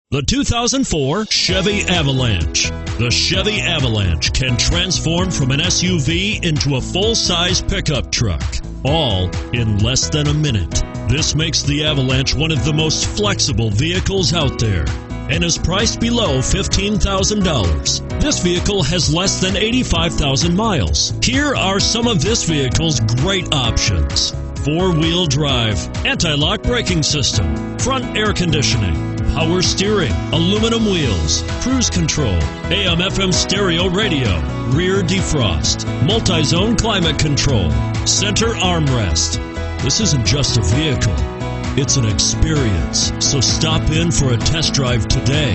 The 2004 Chevy Avalanche. The Chevy Avalanche can transform from an SUV into a full-size pickup truck, all in less than a minute. This makes the Avalanche one of the most flexible vehicles out there and is priced below $15,000. This vehicle has less than 85,000 miles. Here are some of this vehicle's great options: four-wheel drive, anti-lock braking system, front air conditioning, power steering, aluminum wheels, cruise control, AM/FM stereo radio, rear defrost, multi-zone climate control, center armrest. This isn't just a vehicle, it's an experience. So stop in for a test drive today.